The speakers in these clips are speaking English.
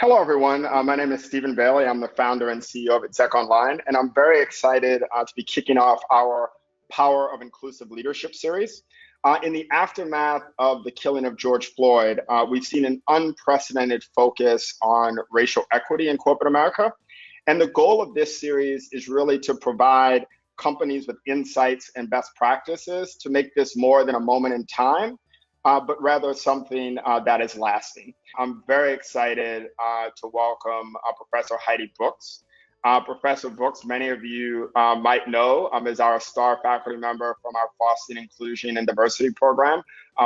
Hello, everyone. My name is Stephen Bailey. I'm the founder and CEO of ExecOnline, and I'm very excited to be kicking off our Power of Inclusive Leadership series. In the aftermath of the killing of George Floyd, we've seen an unprecedented focus on racial equity in corporate America. And the goal of this series is really to provide companies with insights and best practices to make this more than a moment in time, but rather something that is lasting. I'm very excited to welcome Professor Heidi Brooks. Professor Brooks, many of you might know, is our star faculty member from our Fostering Inclusion and Diversity program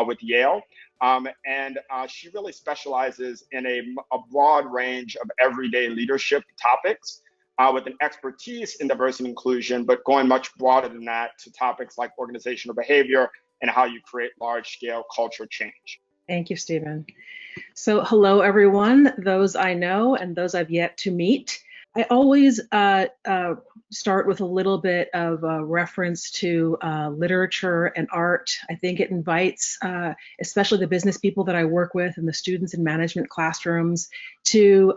with Yale. And she really specializes in a broad range of everyday leadership topics with an expertise in diversity and inclusion, but going much broader than that to topics like organizational behavior and how you create large-scale culture change. Thank you, Stephen. So hello, everyone, those I know and those I've yet to meet. I always start with a little bit of a reference to literature and art. I think it invites, especially the business people that I work with and the students in management classrooms, to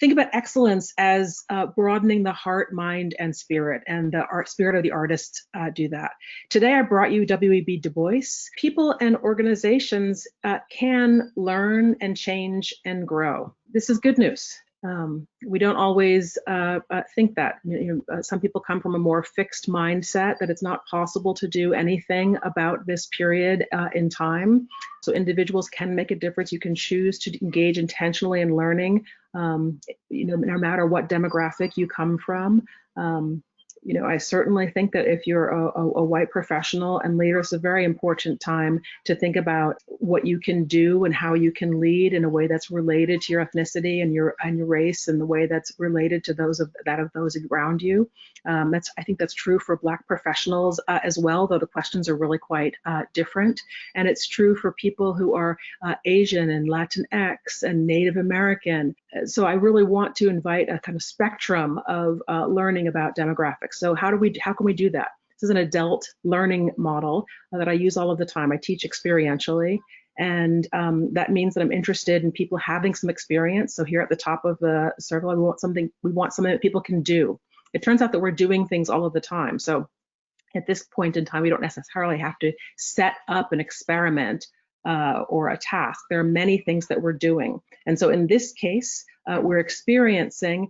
think about excellence as broadening the heart, mind, and spirit, and the spirit of the artists do that. Today, I brought you W.E.B. Du Bois. People and organizations can learn and change and grow. This is good news. We don't always think that. Some people come from a more fixed mindset that it's not possible to do anything about this period in time. So individuals can make a difference. You can choose to engage intentionally in learning, no matter what demographic you come from. I certainly think that if you're a white professional and leader, it's a very important time to think about what you can do and how you can lead in a way that's related to your ethnicity and your race, and the way that's related to those around you. I think that's true for Black professionals as well, though the questions are really quite different. And it's true for people who are Asian and Latinx and Native American. So I really want to invite a kind of spectrum of learning about demographics. So how can we do that? This is an adult learning model that I use all of the time. I teach experientially, and that means that I'm interested in people having some experience. So here at the top of the circle, we want something that people can do. It turns out that we're doing things all of the time. So at this point in time, we don't necessarily have to set up an experiment or a task. There are many things that we're doing. And so in this case, we're experiencing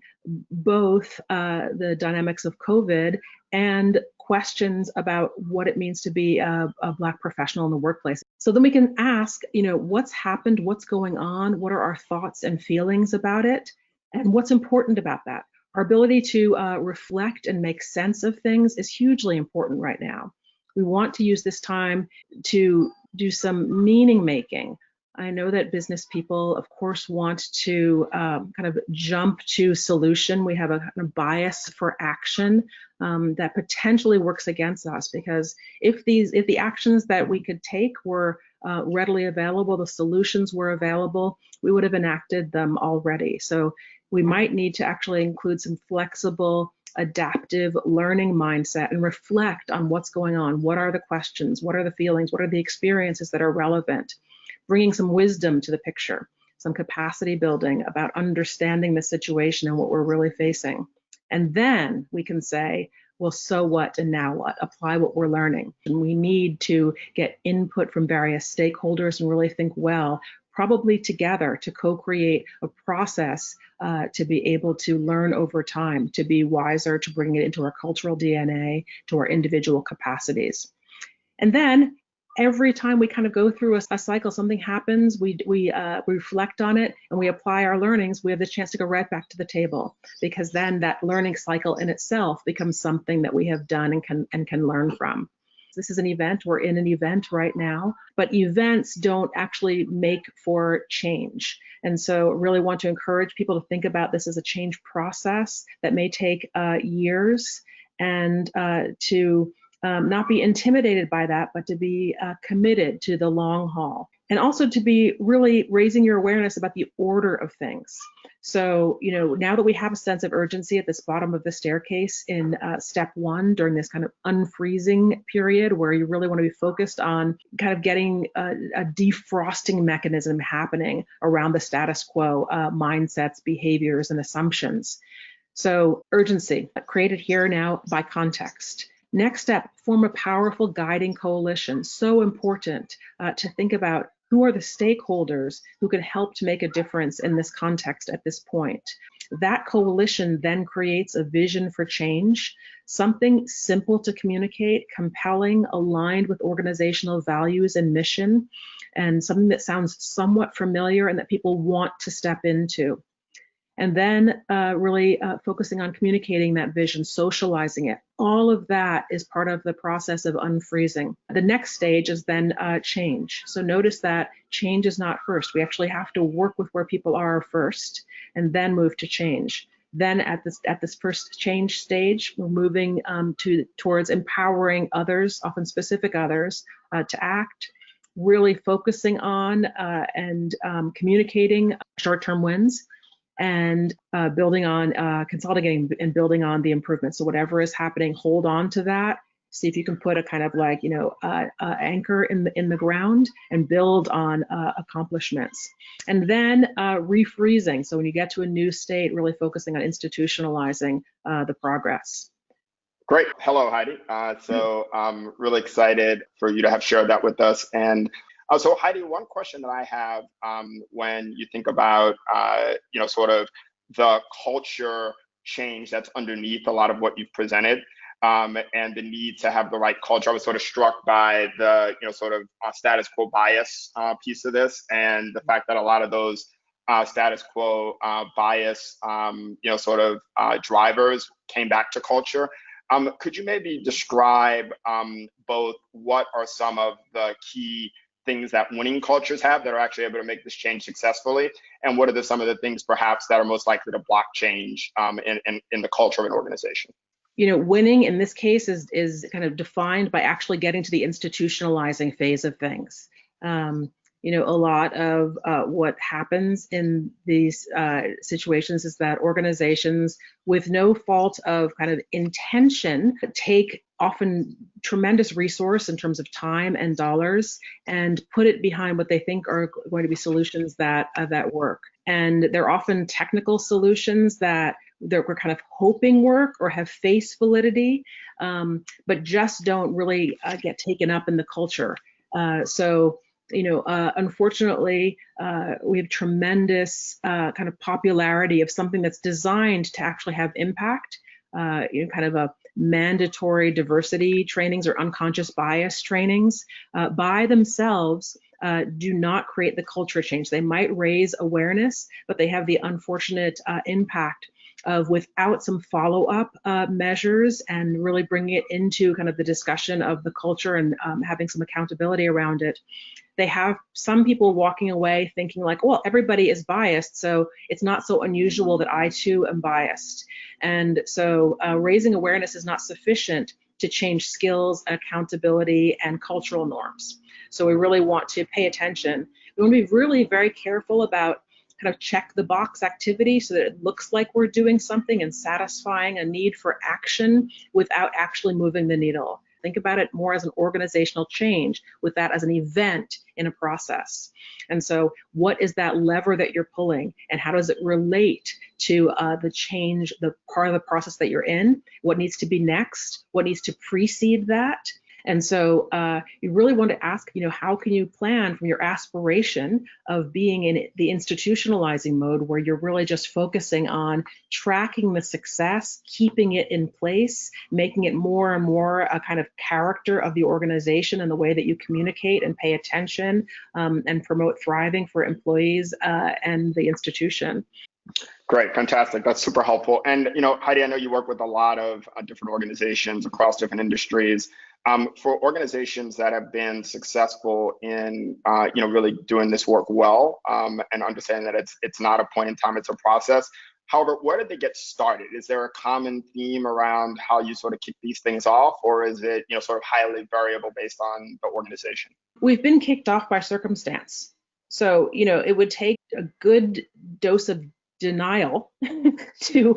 both the dynamics of COVID and questions about what it means to be a Black professional in the workplace. So then we can ask, what's happened, what's going on, what are our thoughts and feelings about it, and what's important about that. Our ability to reflect and make sense of things is hugely important right now. We want to use this time to do some meaning making. I know that business people, of course, want to kind of jump to solution. We have a kind of bias for action that potentially works against us, because if the actions that we could take were readily available, the solutions were available, we would have enacted them already. So we might need to actually include some flexible, adaptive learning mindset and reflect on what's going on. What are the questions? What are the feelings? What are the experiences that are relevant? Bringing some wisdom to the picture, some capacity building about understanding the situation and what we're really facing. And then we can say, well, so what and now what? Apply what we're learning. And we need to get input from various stakeholders and really think well, probably together, to co-create a process to be able to learn over time, to be wiser, to bring it into our cultural DNA, to our individual capacities. And then every time we kind of go through a cycle, something happens, we reflect on it and we apply our learnings, we have the chance to go right back to the table, because then that learning cycle in itself becomes something that we have done and can learn from. This is an event, we're in an event right now, but events don't actually make for change. And so really want to encourage people to think about this as a change process that may take years, and to not be intimidated by that, but to be committed to the long haul. And also to be really raising your awareness about the order of things. So, now that we have a sense of urgency at this bottom of the staircase in step 1 during this kind of unfreezing period where you really want to be focused on kind of getting a defrosting mechanism happening around the status quo mindsets, behaviors, and assumptions. So urgency, created here now by context. Next step, form a powerful guiding coalition. So important to think about who are the stakeholders who can help to make a difference in this context at this point. That coalition then creates a vision for change, something simple to communicate, compelling, aligned with organizational values and mission, and something that sounds somewhat familiar and that people want to step into. And then really focusing on communicating that vision, socializing it. All of that is part of the process of unfreezing. The next stage is then change. So notice that change is not first. We actually have to work with where people are first and then move to change. Then at this first change stage, we're moving towards empowering others, often specific others, to act, really focusing on and communicating short-term wins, and building on, consolidating and building on the improvements. So whatever is happening, hold on to that. See if you can put a kind of like, anchor in the ground and build on accomplishments. And then refreezing. So when you get to a new state, really focusing on institutionalizing the progress. Great. Hello, Heidi. So I'm really excited for you to have shared that with us. And so Heidi, one question that I have when you think about, sort of the culture change that's underneath a lot of what you've presented and the need to have the right culture. I was sort of struck by the, status quo bias piece of this and the fact that a lot of those status quo bias, drivers came back to culture. Could you maybe describe both what are some of the key things that winning cultures have that are actually able to make this change successfully, and what are some of the things perhaps that are most likely to block change in the culture of an organization? Winning in this case is kind of defined by actually getting to the institutionalizing phase of things. A lot of what happens in these situations is that organizations, with no fault of kind of intention, take often tremendous resource in terms of time and dollars and put it behind what they think are going to be solutions that work. And they're often technical solutions that we're kind of hoping work or have face validity, but just don't really get taken up in the culture. Unfortunately, we have tremendous kind of popularity of something that's designed to actually have impact, kind of a mandatory diversity trainings or unconscious bias trainings by themselves do not create the culture change. They might raise awareness, but they have the unfortunate impact of, without some follow-up measures and really bringing it into kind of the discussion of the culture and having some accountability around it, they have some people walking away thinking like, well, everybody is biased, so it's not so unusual that I too am biased. And so raising awareness is not sufficient to change skills, accountability, and cultural norms. So we really want to pay attention. We want to be really very careful about kind of check the box activity so that it looks like we're doing something and satisfying a need for action without actually moving the needle. Think about it more as an organizational change, with that as an event in a process. And so what is that lever that you're pulling, and how does it relate to the change, the part of the process that you're in? What needs to be next? What needs to precede that? And so you really want to ask, how can you plan from your aspiration of being in the institutionalizing mode, where you're really just focusing on tracking the success, keeping it in place, making it more and more a kind of character of the organization and the way that you communicate and pay attention and promote thriving for employees and the institution. Great, fantastic. That's super helpful. And Heidi, I know you work with a lot of different organizations across different industries. For organizations that have been successful in really doing this work well and understanding that it's not a point in time, it's a process. However, where did they get started? Is there a common theme around how you sort of kick these things off, or is it, sort of highly variable based on the organization? We've been kicked off by circumstance. So, it would take a good dose of denial to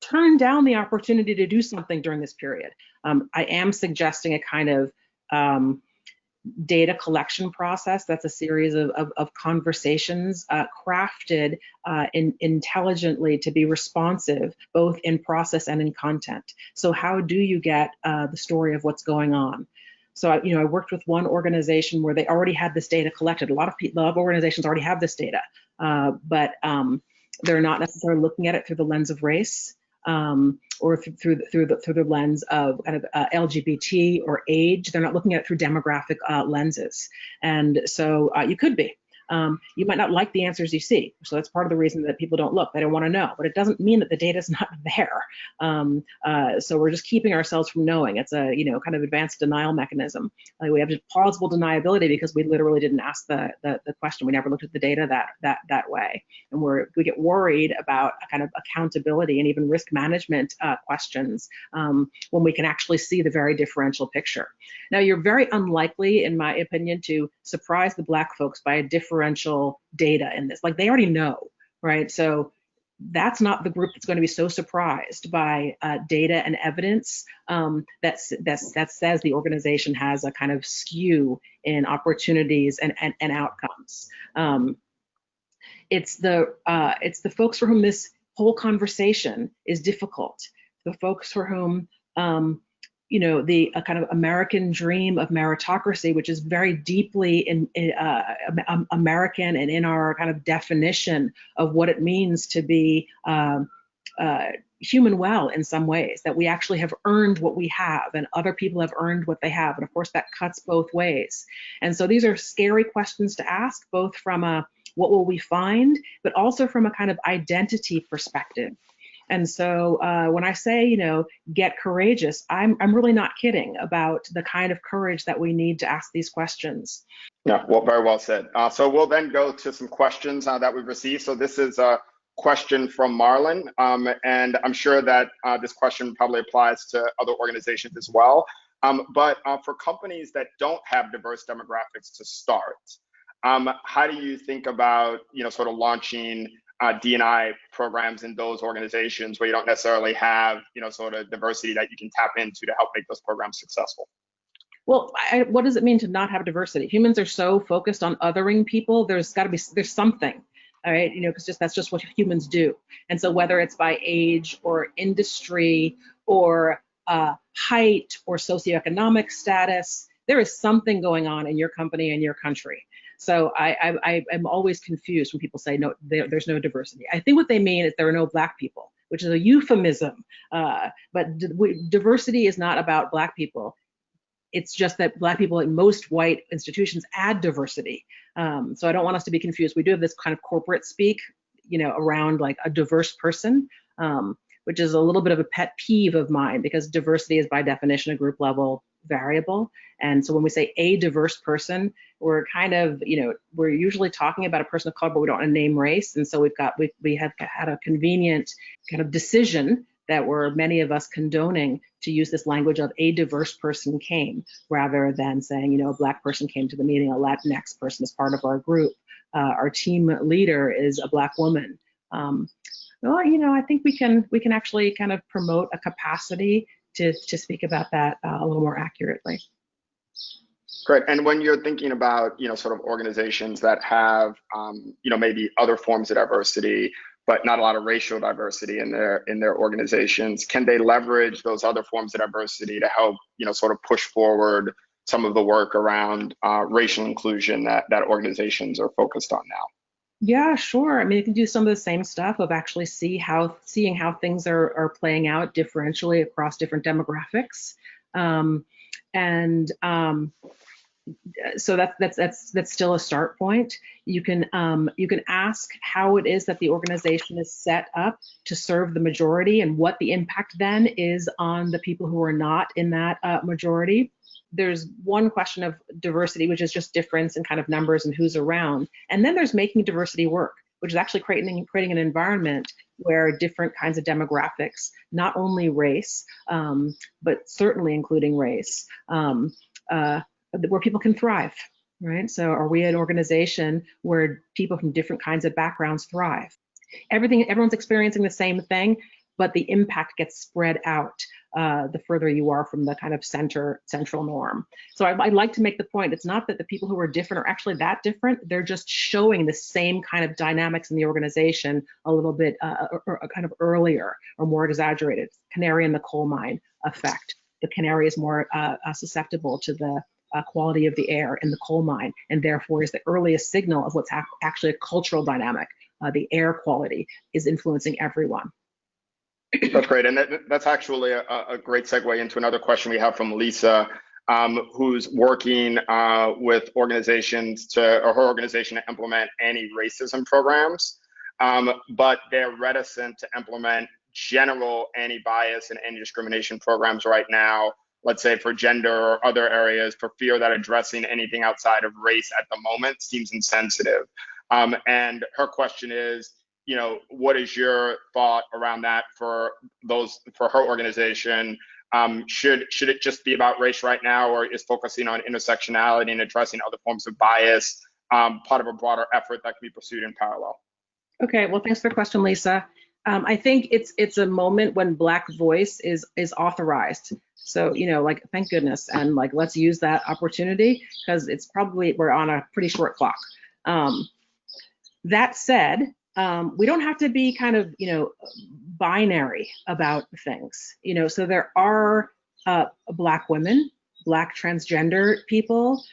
turn down the opportunity to do something during this period. I am suggesting a kind of data collection process that's a series of conversations crafted intelligently to be responsive both in process and in content. So how do you get the story of what's going on? So I worked with one organization where they already had this data collected. A lot of organizations already have this data, but they're not necessarily looking at it through the lens of race. Or through the lens of kind of LGBT or age. They're not looking at it through demographic lenses. And so you could be. You might not like the answers you see. So that's part of the reason that people don't look. They don't want to know. But it doesn't mean that the data is not there. So we're just keeping ourselves from knowing. It's a kind of advanced denial mechanism. We have plausible deniability because we literally didn't ask the question. We never looked at the data that way. And we get worried about a kind of accountability and even risk management questions when we can actually see the very differential picture. Now, you're very unlikely, in my opinion, to surprise the Black folks by a differential data in this. Like, they already know, right? So that's not the group that's going to be so surprised by data and evidence that says the organization has a kind of skew in opportunities and outcomes. It's the folks for whom this whole conversation is difficult. The folks for whom the kind of American dream of meritocracy, which is very deeply American and in our kind of definition of what it means to be human well in some ways, that we actually have earned what we have and other people have earned what they have. And of course, that cuts both ways. And so these are scary questions to ask, both from a what will we find, but also from a kind of identity perspective. And so when I say, get courageous, I'm really not kidding about the kind of courage that we need to ask these questions. Yeah, well, very well said. So we'll then go to some questions that we've received. So this is a question from Marlon, and I'm sure that this question probably applies to other organizations as well. But for companies that don't have diverse demographics to start, how do you think about, sort of launching D&I programs in those organizations where you don't necessarily have, sort of diversity that you can tap into to help make those programs successful? Well, what does it mean to not have diversity? Humans are so focused on othering people. There's something, all right, because that's just what humans do. And so whether it's by age or industry or height or socioeconomic status, there is something going on in your company and your country. So I'm always confused when people say, no, there's no diversity. I think what they mean is there are no Black people, which is a euphemism. But diversity is not about Black people. It's just that Black people in most white institutions add diversity. So I don't want us to be confused. We do have this kind of corporate speak, around like a diverse person, which is a little bit of a pet peeve of mine, because diversity is by definition a group level variable. And so when we say a diverse person, we're kind of, we're usually talking about a person of color, but we don't want to name race. And so we have had a convenient kind of decision that many of us condoning to use this language of a diverse person came, rather than saying, a Black person came to the meeting, a Latinx person is part of our group, our team leader is a Black woman. Well, I think we can actually kind of promote a capacity to speak about that a little more accurately. Great. And when you're thinking about, sort of organizations that have, maybe other forms of diversity, but not a lot of racial diversity in their organizations, can they leverage those other forms of diversity to help, sort of push forward some of the work around racial inclusion that organizations are focused on now? Yeah, sure. I mean, you can do some of the same stuff of actually seeing how things are playing out differentially across different demographics. So that's still a start point. You can ask how it is that the organization is set up to serve the majority and what the impact then is on the people who are not in that majority. There's one question of diversity, which is just difference in kind of numbers and who's around. And then there's making diversity work. which is actually creating an environment where different kinds of demographics, not only race, but certainly including race, where people can thrive, right? So are we an organization where people from different kinds of backgrounds thrive? Everyone's experiencing the same thing, but the impact gets spread out the further you are from the kind of central norm. So I'd like to make the point, it's not that the people who are different are actually that different, they're just showing the same kind of dynamics in the organization a little bit or kind of earlier or more exaggerated. Canary in the coal mine effect. The canary is more susceptible to the quality of the air in the coal mine, and therefore is the earliest signal of what's actually a cultural dynamic. The air quality is influencing everyone. That's great, and that's actually a great segue into another question we have from Lisa, who's working with organizations her organization to implement anti-racism programs, but they're reticent to implement general anti-bias and anti-discrimination programs right now, let's say for gender or other areas, for fear that addressing anything outside of race at the moment seems insensitive. And her question is, what is your thought around that for her organization? Should it just be about race right now, or is focusing on intersectionality and addressing other forms of bias part of a broader effort that can be pursued in parallel? Okay, well, thanks for the question, Lisa. I think it's a moment when Black voice is authorized. So, like, thank goodness, and like, let's use that opportunity, because it's probably, we're on a pretty short clock. That said, we don't have to be kind of, binary about things, so there are Black women, Black transgender people,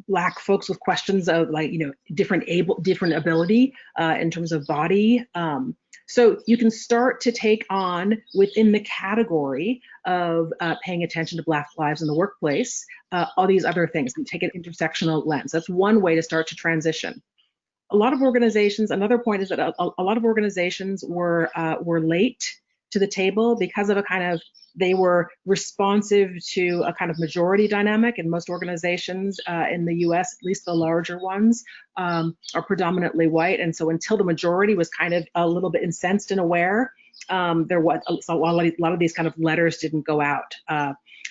Black folks with questions of like, different ability in terms of body. So you can start to take on within the category of paying attention to Black lives in the workplace, all these other things, and take an intersectional lens. That's one way to start to transition. A lot of organizations, another point is that a lot of organizations were late to the table because of they were responsive to a kind of majority dynamic, and most organizations in the US, at least the larger ones, are predominantly white. And so until the majority was kind of a little bit incensed and aware, there was a lot of these kind of letters didn't go out.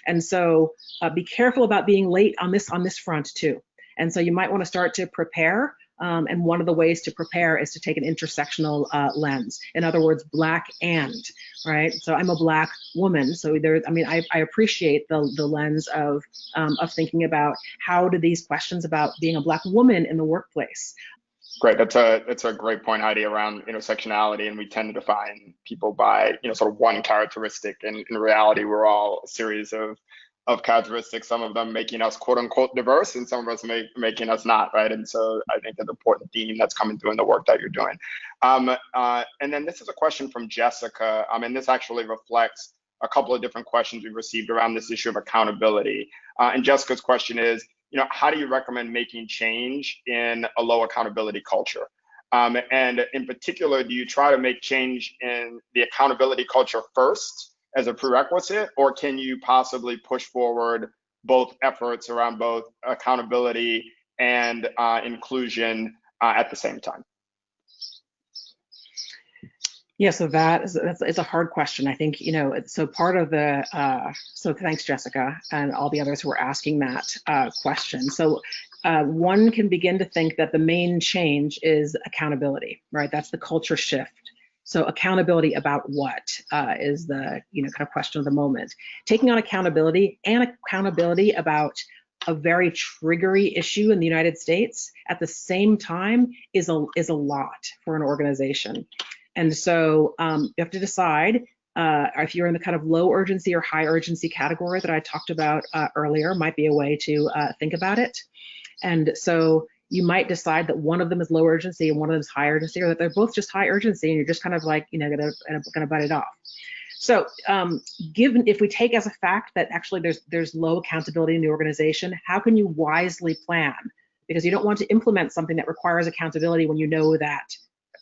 And so be careful about being late on this front too. And so you might want to start to prepare. And one of the ways to prepare is to take an intersectional lens. In other words, Black and, right? So I'm a Black woman. So I appreciate the lens of thinking about how do these questions about being a Black woman in the workplace. Great, that's a great point, Heidi, around intersectionality, and we tend to define people by sort of one characteristic, and in reality, we're all a series of characteristics, some of them making us quote unquote diverse, and some of us making us not, right? And so I think an important theme that's coming through in the work that you're doing. And then this is a question from Jessica, and this actually reflects a couple of different questions we've received around this issue of accountability. And Jessica's question is, how do you recommend making change in a low accountability culture? And in particular, do you try to make change in the accountability culture first as a prerequisite, or can you possibly push forward both efforts around both accountability and inclusion at the same time? Yeah, so it's a hard question. I think, so part of so thanks, Jessica, and all the others who are asking that question. So one can begin to think that the main change is accountability, right? That's the culture shift. So accountability about what is the kind of question of the moment. Taking on accountability about a very triggery issue in the United States at the same time is a lot for an organization. And so you have to decide if you're in the kind of low urgency or high urgency category that I talked about earlier, might be a way to think about it. And so you might decide that one of them is low urgency and one of them is high urgency, or that they're both just high urgency and you're just kind of like, gonna bite it off. So given, if we take as a fact that actually there's low accountability in the organization, how can you wisely plan? Because you don't want to implement something that requires accountability when you know that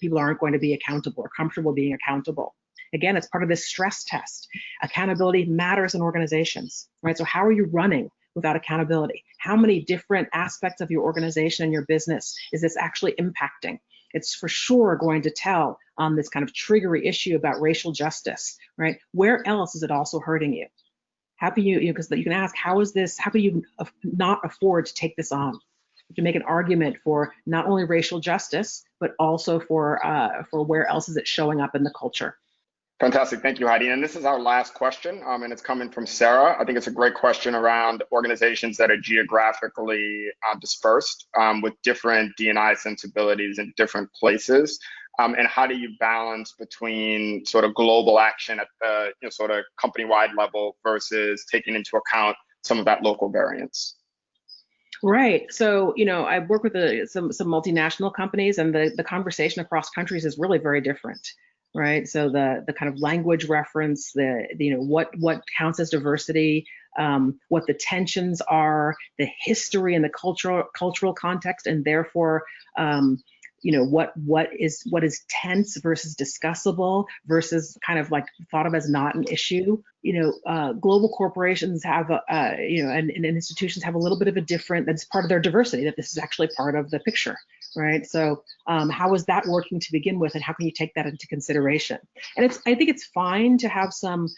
people aren't going to be accountable or comfortable being accountable. Again, it's part of this stress test. Accountability matters in organizations, right? So how are you running without accountability? How many different aspects of your organization and your business is this actually impacting? It's for sure going to tell on this kind of triggery issue about racial justice, right? Where else is it also hurting you? How can you, because you can ask, how can you not afford to take this on? To make an argument for not only racial justice, but also for where else is it showing up in the culture. Fantastic. Thank you, Heidi. And this is our last question, and it's coming from Sarah. I think it's a great question around organizations that are geographically dispersed with different D&I sensibilities in different places. And how do you balance between sort of global action at the sort of company-wide level versus taking into account some of that local variance? Right. So, I work with some multinational companies, and the conversation across countries is really very different. Right. So the kind of language reference, what counts as diversity, what the tensions are, the history and the cultural context, and therefore, what is tense versus discussable versus kind of like thought of as not an issue. Global corporations have, and institutions have a little bit of a different, that's part of their diversity, that this is actually part of the picture. Right. So how is that working to begin with, and how can you take that into consideration? And I think it's fine to have some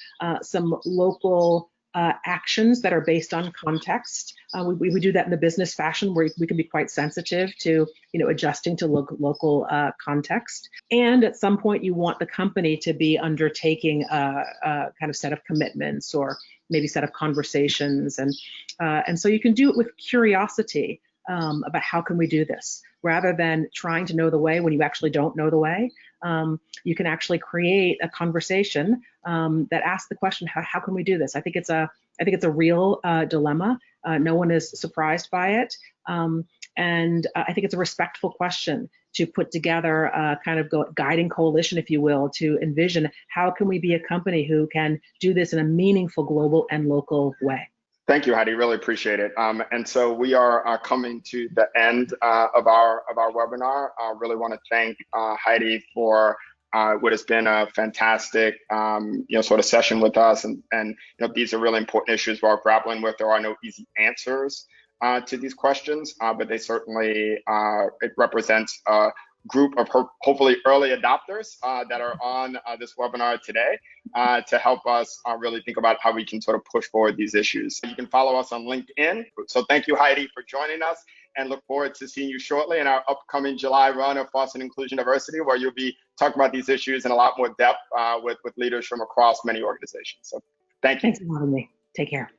local actions that are based on context. We do that in the business fashion, where we can be quite sensitive to adjusting to local context. And at some point, you want the company to be undertaking a kind of set of commitments, or maybe set of conversations, and so you can do it with curiosity about how can we do this, rather than trying to know the way when you actually don't know the way. You can actually create a conversation that asks the question, how can we do this? I think it's a real dilemma. No one is surprised by it. And I think it's a respectful question to put together a kind of guiding coalition, if you will, to envision how can we be a company who can do this in a meaningful global and local way. Thank you, Heidi. Really appreciate it. And so we are coming to the end of our webinar. I really want to thank Heidi for what has been a fantastic sort of session with us. And these are really important issues we're grappling with. There are no easy answers to these questions, but they certainly it represents a group of hopefully early adopters that are on this webinar today to help us really think about how we can sort of push forward these issues. You can follow us on LinkedIn. So thank you, Heidi, for joining us, and look forward to seeing you shortly in our upcoming July run of Fostering Inclusion Diversity, where you'll be talking about these issues in a lot more depth with leaders from across many organizations. So thank you. Thanks for having me. Take care.